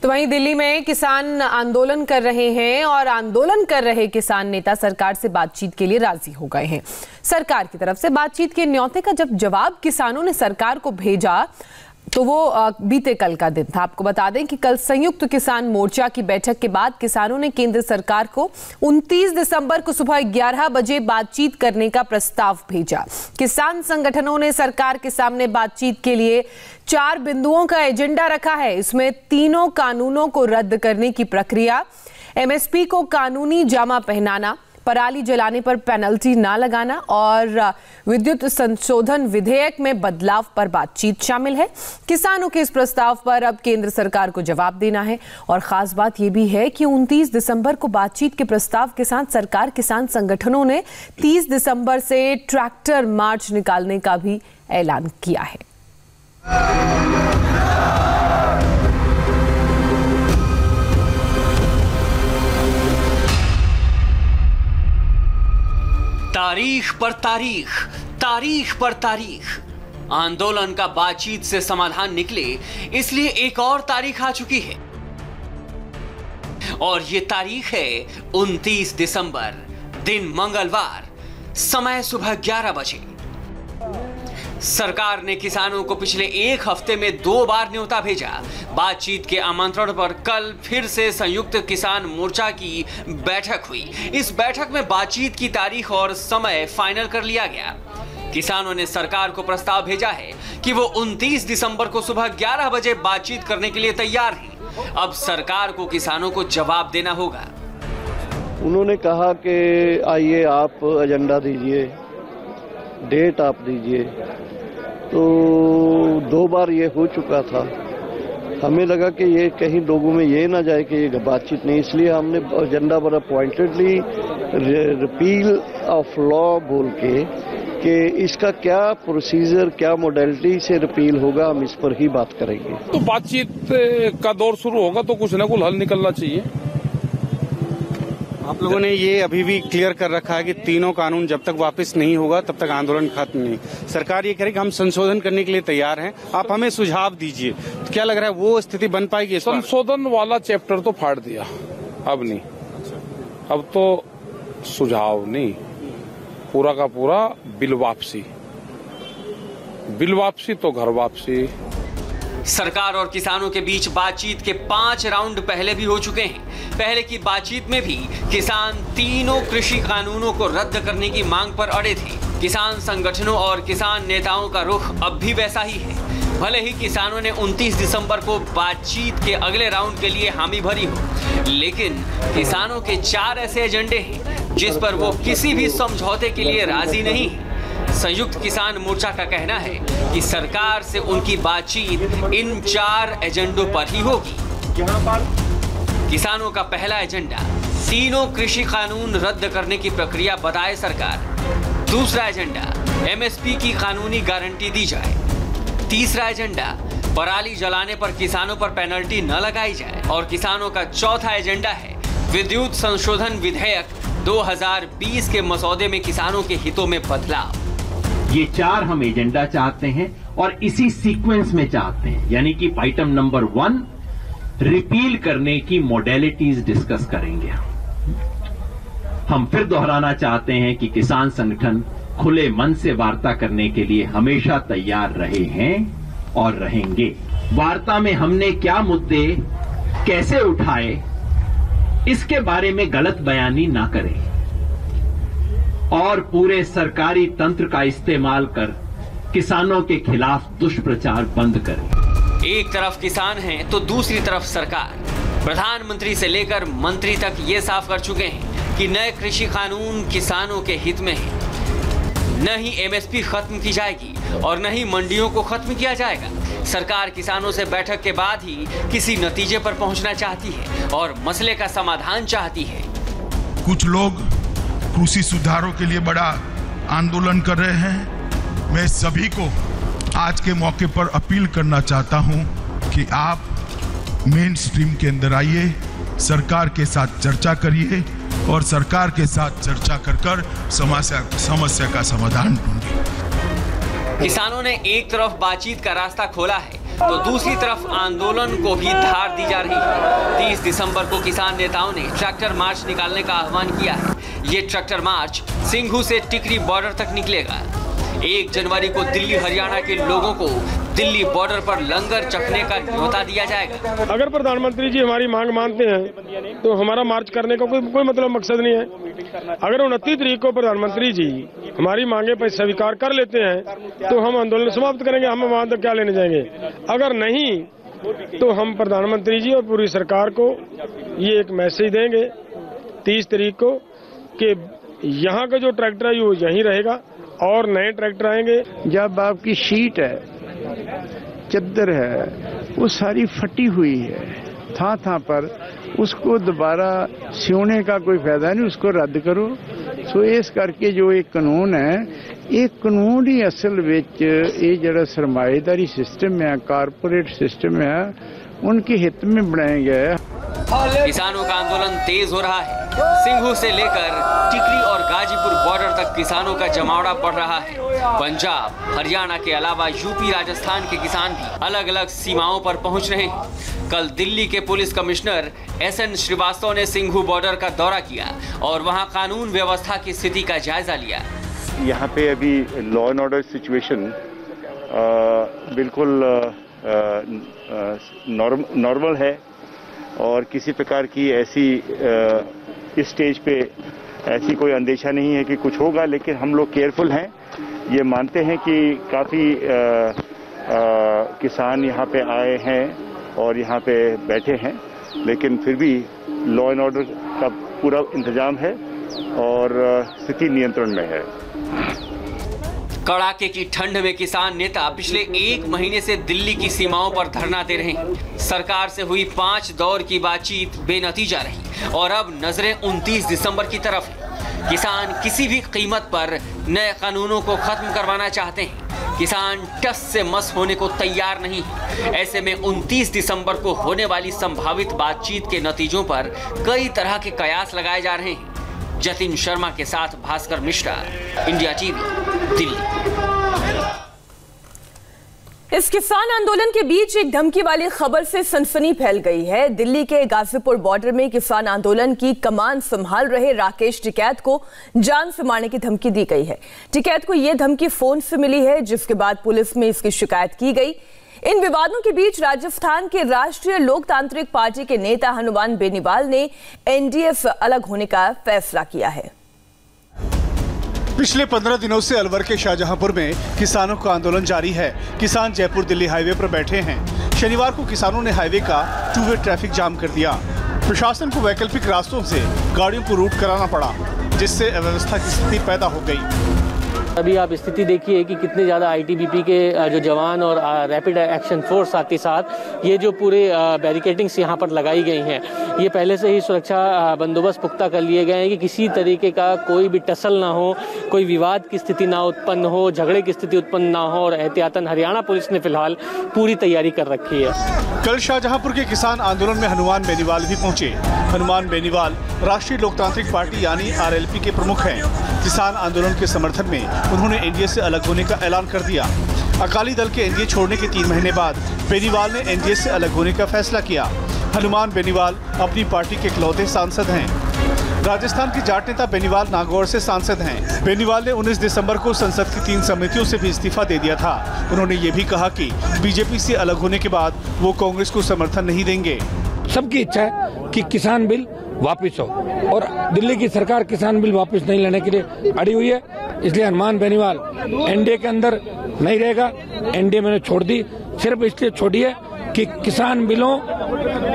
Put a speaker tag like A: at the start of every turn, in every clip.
A: तो वहीं दिल्ली में किसान आंदोलन कर रहे हैं और आंदोलन कर रहे किसान नेता सरकार से बातचीत के लिए राजी हो गए हैं। सरकार की तरफ से बातचीत के न्योते का जब जवाब किसानों ने सरकार को भेजा तो वो बीते कल का दिन था। आपको बता दें कि कल संयुक्त किसान मोर्चा की बैठक के बाद किसानों ने केंद्र सरकार को 29 दिसंबर को सुबह 11 बजे बातचीत करने का प्रस्ताव भेजा। किसान संगठनों ने सरकार के सामने बातचीत के लिए 4 बिंदुओं का एजेंडा रखा है। इसमें तीनों कानूनों को रद्द करने की प्रक्रिया, एमएसपी को कानूनी जामा पहनाना, पराली जलाने पर पेनल्टी ना लगाना और विद्युत संशोधन विधेयक में बदलाव पर बातचीत शामिल है। किसानों के इस प्रस्ताव पर अब केंद्र सरकार को जवाब देना है और खास बात यह भी है कि 29 दिसंबर को बातचीत के प्रस्ताव के साथ सरकार किसान संगठनों ने 30 दिसंबर से ट्रैक्टर मार्च निकालने का भी ऐलान किया है।
B: तारीख पर तारीख, तारीख पर तारीख, आंदोलन का बातचीत से समाधान निकले इसलिए एक और तारीख आ चुकी है और ये तारीख है 29 दिसंबर, दिन मंगलवार, समय सुबह 11 बजे। सरकार ने किसानों को पिछले एक हफ्ते में 2 बार न्योता भेजा। बातचीत के आमंत्रण पर कल फिर से संयुक्त किसान मोर्चा की बैठक हुई। इस बैठक में बातचीत की तारीख और समय फाइनल कर लिया गया। किसानों ने सरकार को प्रस्ताव भेजा है कि वो 29 दिसंबर को सुबह 11 बजे बातचीत करने के लिए तैयार हैं। अब सरकार को किसानों को जवाब देना होगा।
C: उन्होंने कहा कि आइए आप एजेंडा दीजिए, डेट आप दीजिए। तो 2 बार ये हो चुका था। हमें लगा कि ये कहीं लोगों में ये ना जाए कि ये बातचीत नहीं, इसलिए हमने एजेंडा पर पॉइंटेडली रिपील ऑफ लॉ बोल के कि इसका क्या प्रोसीजर, क्या मोडेलिटी से रिपील होगा, हम इस पर ही बात करेंगे।
D: तो बातचीत का दौर शुरू होगा तो कुछ न कुछ हल निकलना चाहिए।
E: आप लोगों ने ये अभी भी क्लियर कर रखा है कि तीनों कानून जब तक वापस नहीं होगा तब तक आंदोलन खत्म नहीं। सरकार ये कह रही कि हम संशोधन करने के लिए तैयार हैं, आप हमें सुझाव दीजिए। तो क्या लग रहा है वो स्थिति बन पाएगी?
D: संशोधन वाला चैप्टर तो फाड़ दिया, अब नहीं, अब तो सुझाव नहीं, पूरा का पूरा बिल वापसी, बिल वापसी तो घर वापसी।
B: सरकार और किसानों के बीच बातचीत के 5 राउंड पहले भी हो चुके हैं। पहले की बातचीत में भी किसान तीनों कृषि कानूनों को रद्द करने की मांग पर अड़े थे। किसान संगठनों और किसान नेताओं का रुख अब भी वैसा ही है। भले ही किसानों ने 29 दिसंबर को बातचीत के अगले राउंड के लिए हामी भरी हो, लेकिन किसानों के 4 ऐसे एजेंडे हैं जिस पर वो किसी भी समझौते के लिए राजी नहीं है। संयुक्त किसान मोर्चा का कहना है कि सरकार से उनकी बातचीत इन 4 एजेंडों पर ही होगी। किसानों का पहला एजेंडा, तीनों कृषि कानून रद्द करने की प्रक्रिया बताए सरकार। दूसरा एजेंडा, एमएसपी की कानूनी गारंटी दी जाए। तीसरा एजेंडा, पराली जलाने पर किसानों पर पेनल्टी न लगाई जाए। और किसानों का चौथा एजेंडा है विद्युत संशोधन विधेयक 2020 के मसौदे में किसानों के हितों में बदलाव।
F: ये 4 हम एजेंडा चाहते हैं और इसी सीक्वेंस में चाहते हैं, यानी कि आइटम नंबर 1 रिपील करने की मॉडलिटीज डिस्कस करेंगे। हम फिर दोहराना चाहते हैं कि किसान संगठन खुले मन से वार्ता करने के लिए हमेशा तैयार रहे हैं और रहेंगे। वार्ता में हमने क्या मुद्दे कैसे उठाए, इसके बारे में गलत बयानी ना करें और पूरे सरकारी तंत्र का इस्तेमाल कर किसानों के खिलाफ दुष्प्रचार बंद करें।
B: एक तरफ किसान हैं तो दूसरी तरफ सरकार। प्रधानमंत्री से लेकर मंत्री तक ये साफ कर चुके हैं कि नए कृषि कानून किसानों के हित में है। न ही एमएसपी खत्म की जाएगी और न ही मंडियों को खत्म किया जाएगा। सरकार किसानों से बैठक के बाद ही किसी नतीजे पर पहुंचना चाहती है और मसले का समाधान चाहती है।
G: कुछ लोग कृषि सुधारों के लिए बड़ा आंदोलन कर रहे हैं। मैं सभी को आज के मौके पर अपील करना चाहता हूं कि आप मेन स्ट्रीम के अंदर आइए, सरकार के साथ चर्चा करिए और सरकार के साथ चर्चा कर समस्या का समाधान ढूंढिए।
B: किसानों ने एक तरफ बातचीत का रास्ता खोला है तो दूसरी तरफ आंदोलन को भी धार दी जा रही है। 30 दिसंबर को किसान नेताओं ने ट्रैक्टर मार्च निकालने का आह्वान किया है। ये ट्रैक्टर मार्च सिंघू से टिकरी बॉर्डर तक निकलेगा। 1 जनवरी को दिल्ली हरियाणा के लोगों को दिल्ली बॉर्डर पर लंगर चखने का न्योता दिया जाएगा।
H: अगर प्रधानमंत्री जी हमारी मांग मानते हैं तो हमारा मार्च करने का कोई मतलब मकसद नहीं है। अगर 29 तारीख को प्रधानमंत्री जी हमारी मांगे पर स्वीकार कर लेते हैं तो हम आंदोलन समाप्त करेंगे, हम वहां तक क्या लेने जाएंगे। अगर नहीं तो हम प्रधानमंत्री जी और पूरी सरकार को ये एक मैसेज देंगे 30 तारीख को कि यहाँ का जो ट्रैक्टर है वो यहीं रहेगा और नए ट्रैक्टर आएंगे।
C: जब आपकी शीट है, चद्दर है, वो सारी फटी हुई है था पर, उसको दोबारा सियोने का कोई फायदा नहीं, उसको रद्द करो। सो इस करके जो एक कानून है, एक कानून ही असल विच ये जड़ा सरमाएदारी सिस्टम है, कारपोरेट सिस्टम है, उनके हित में बनाया गया है।
B: किसानों का आंदोलन तेज हो रहा है। सिंघू से लेकर टिकरी और गाजीपुर बॉर्डर तक किसानों का जमावड़ा बढ़ रहा है। पंजाब, हरियाणा के अलावा यूपी, राजस्थान के किसान भी अलग अलग सीमाओं पर पहुंच रहे हैं। कल दिल्ली के पुलिस कमिश्नर SN श्रीवास्तव ने सिंघू बॉर्डर का दौरा किया और वहां कानून व्यवस्था की स्थिति का जायजा लिया।
I: यहाँ पे अभी लॉ एंड ऑर्डर सिचुएशन बिल्कुल नॉर्मल है और किसी प्रकार की ऐसी इस स्टेज पे ऐसी कोई अंदेशा नहीं है कि कुछ होगा, लेकिन हम लोग केयरफुल हैं। ये मानते हैं कि काफ़ी किसान यहाँ पे आए हैं और यहाँ पे बैठे हैं, लेकिन फिर भी लॉ एंड ऑर्डर का पूरा इंतजाम है और स्थिति नियंत्रण में है।
B: कड़ाके की ठंड में किसान नेता पिछले 1 महीने से दिल्ली की सीमाओं पर धरना दे रहे हैं। सरकार से हुई 5 दौर की बातचीत बेनतीजा रही और अब नजरें 29 दिसंबर की तरफ है। किसान किसी भी कीमत पर नए कानूनों को खत्म करवाना चाहते हैं। किसान टस से मस होने को तैयार नहीं है। ऐसे में 29 दिसंबर को होने वाली संभावित बातचीत के नतीजों पर कई तरह के कयास लगाए जा रहे हैं। जतिन शर्मा के साथ भास्कर मिश्रा, इंडिया टीवी, दिल्ली।
J: इस किसान आंदोलन के बीच एक धमकी वाली खबर से सनसनी फैल गई है। दिल्ली के गाजीपुर बॉर्डर में किसान आंदोलन की कमान संभाल रहे राकेश टिकैत को जान से मारने की धमकी दी गई है। टिकैत को यह धमकी फोन से मिली है, जिसके बाद पुलिस में इसकी शिकायत की गई। इन विवादों के बीच राजस्थान के राष्ट्रीय लोकतांत्रिक पार्टी के नेता हनुमान बेनीवाल ने एनडीए से अलग होने का फैसला किया है।
K: पिछले 15 दिनों से अलवर के शाहजहांपुर में किसानों का आंदोलन जारी है। किसान जयपुर दिल्ली हाईवे पर बैठे हैं। शनिवार को किसानों ने हाईवे का 2 वे ट्रैफिक जाम कर दिया। प्रशासन को वैकल्पिक रास्तों से गाड़ियों को रूट कराना पड़ा, जिससे अव्यवस्था की स्थिति पैदा हो गई।
L: अभी आप स्थिति देखिए कि कितने ज़्यादा आईटीबीपी के जो जवान और रैपिड एक्शन फोर्स साथ ही साथ ये जो पूरे बैरिकेडिंग्स यहाँ पर लगाई गई हैं, ये पहले से ही सुरक्षा बंदोबस्त पुख्ता कर लिए गए हैं कि किसी तरीके का कोई भी टसल ना हो, कोई विवाद की स्थिति ना उत्पन्न हो, झगड़े की स्थिति उत्पन्न ना हो। और एहतियातन हरियाणा पुलिस ने फिलहाल पूरी तैयारी कर रखी है।
K: कल शाहजहांपुर के किसान आंदोलन में हनुमान बेनीवाल भी पहुंचे। हनुमान बेनीवाल राष्ट्रीय लोकतांत्रिक पार्टी यानी RLP के प्रमुख हैं। किसान आंदोलन के समर्थन में उन्होंने एनडीए से अलग होने का ऐलान कर दिया। अकाली दल के एनडीए छोड़ने के 3 महीने बाद बेनीवाल ने एनडीए से अलग होने का फैसला किया। हनुमान बेनीवाल अपनी पार्टी के इकलौते सांसद हैं। राजस्थान के जाट नेता बेनीवाल नागौर से सांसद हैं। बेनीवाल ने 19 दिसंबर को संसद की 3 समितियों से भी इस्तीफा दे दिया था। उन्होंने ये भी कहा कि बीजेपी से अलग होने के बाद वो कांग्रेस को समर्थन नहीं देंगे।
M: सबकी इच्छा है कि किसान बिल वापस हो और दिल्ली की सरकार किसान बिल वापस नहीं लेने के लिए अड़ी हुई है। इसलिए हनुमान बेनीवाल एनडीए के अंदर नहीं रहेगा। एनडीए मैंने छोड़ दी, सिर्फ इसलिए छोड़ी है कि किसान बिलों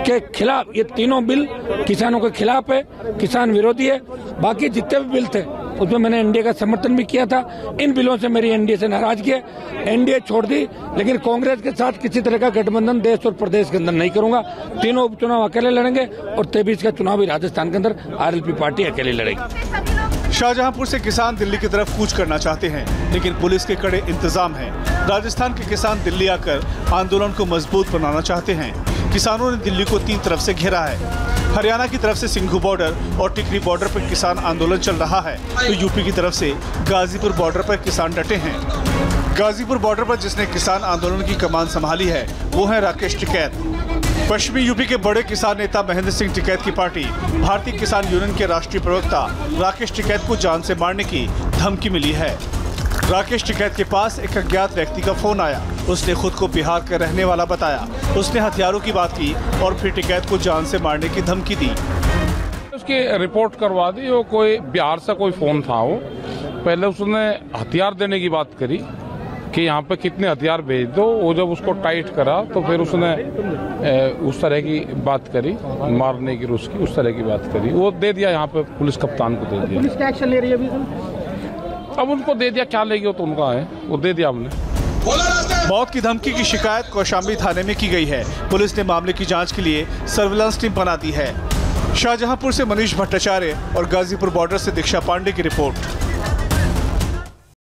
M: के खिलाफ, ये तीनों बिल किसानों के खिलाफ है, किसान विरोधी है। बाकी जितने भी बिल थे उसमें मैंने एनडीए का समर्थन भी किया था। इन बिलों से मेरी एनडीए से नाराजगी है, एनडीए छोड़ दी। लेकिन कांग्रेस के साथ किसी तरह का गठबंधन देश और प्रदेश के अंदर नहीं करूंगा। तीनों उपचुनाव अकेले लड़ेंगे और 23 का चुनाव भी राजस्थान के अंदर RLP पार्टी अकेले लड़ेगी।
K: शाहजहांपुर से किसान दिल्ली की तरफ कूच करना चाहते हैं, लेकिन पुलिस के कड़े इंतजाम हैं। राजस्थान के किसान दिल्ली आकर आंदोलन को मजबूत बनाना चाहते हैं। किसानों ने दिल्ली को 3 तरफ से घेरा है। हरियाणा की तरफ से सिंघू बॉर्डर और टिकरी बॉर्डर पर किसान आंदोलन चल रहा है, तो यूपी की तरफ से गाजीपुर बॉर्डर पर किसान डटे हैं। गाजीपुर बॉर्डर पर जिसने किसान आंदोलन की कमान संभाली है वो है राकेश टिकैत। पश्चिमी यूपी के बड़े किसान नेता महेंद्र सिंह टिकैत की पार्टी भारतीय किसान यूनियन के राष्ट्रीय प्रवक्ता राकेश टिकैत को जान से मारने की धमकी मिली है। राकेश टिकैत के पास एक अज्ञात व्यक्ति का फोन आया। उसने खुद को बिहार का रहने वाला बताया। उसने हथियारों की बात की और फिर टिकैत को जान से मारने की धमकी दी।
D: उसकी रिपोर्ट करवा दी। वो कोई बिहार से कोई फोन था। वो पहले उसने हथियार देने की बात करी कि यहाँ पे कितने हथियार भेज दो। वो जब उसको टाइट करा तो फिर उसने उस तरह की बात करी, मारने की उसकी उस तरह की बात करी। वो दे दिया, यहाँ पे पुलिस कप्तान को दे दिया।
L: पुलिस क्या एक्शन ले रही है अभी?
D: अब उनको दे दिया, क्या लेगी वो तो उनका है, वो दे दिया हमने।
K: मौत की धमकी की शिकायत कौशाम्बी थाने में की गई है। पुलिस ने मामले की जांच के लिए सर्विलांस टीम बना दी है। शाहजहांपुर से मनीष भट्टाचार्य और गाजीपुर बॉर्डर से दीक्षा पांडे की रिपोर्ट।